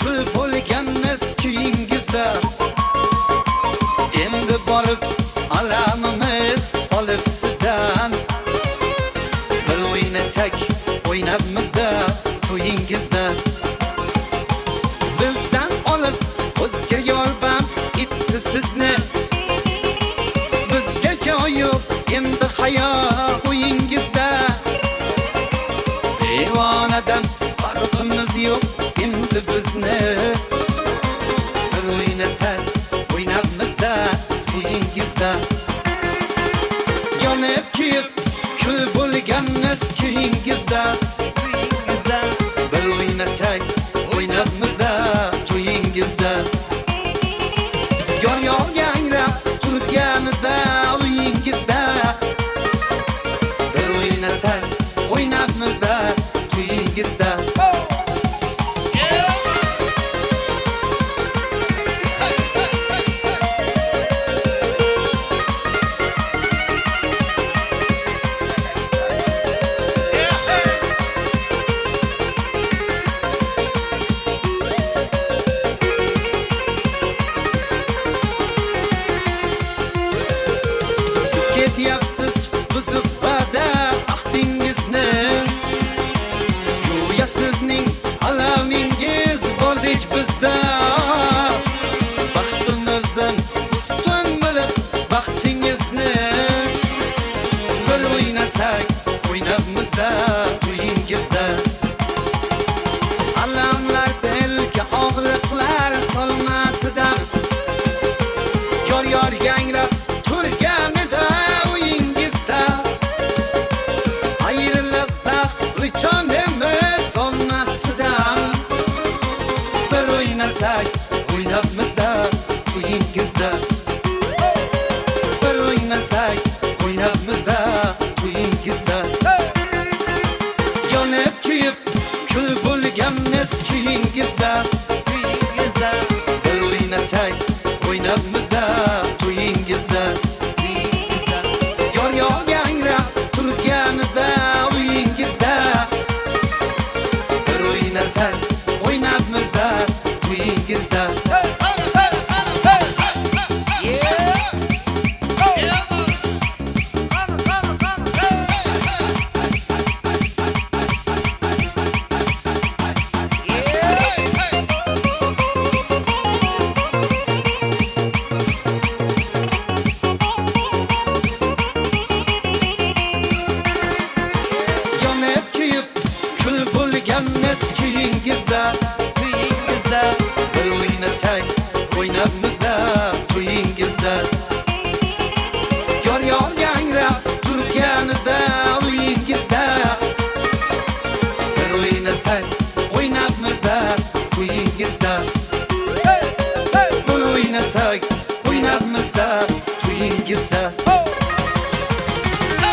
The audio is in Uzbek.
kul bo'lgan eskiyingizda endi borib alamimiz olib sizdan bir o'ynasak o'ynabmizda to'yingizda bizdan olib o'zga yorbam etdi sizni bizga joy yo'q endi hayot o'yingizda devonadan farqimiz yo'q endi bizni bir o'ynasak o'ynabmizda to'yingizda yonib kuyib kul bo'lgan eskiyingizda bir o'ynasak o'ynabmizda to'yingizda yor yangrab turganida uyingizda bir o'ynasak o'ynabmizda to'yingizda ketyapsiz buzib va'da ahdingizni go'yo sizning alamingiz bordek bizda baxtimizdan ustun bilib baxtingizni bir o'ynasak o'ynabmizda to'yingizda alamlar belga og'riqlar solmasidan yor yangrab turganida uyingizda ayrilib zahri jonimiz olmasidan bir o'ynasak o'ynabmizda to'yingizda bir o'ynasak o'ynabmizda to'yingizda yonib kuyib kul bo'lgan eskiyingizda bir o'ynasak o'ynabmizda to'yingizda yor yangrab turganida uyingizda bir o'ynasak o'ynabmizda to'yingizda eskiyingizda bir o'ynasak o'ynabmizda to'yingizda yor yangrab turganida uyingizda bir o'ynasak o'ynabmizda to'yingizda bir o'ynasak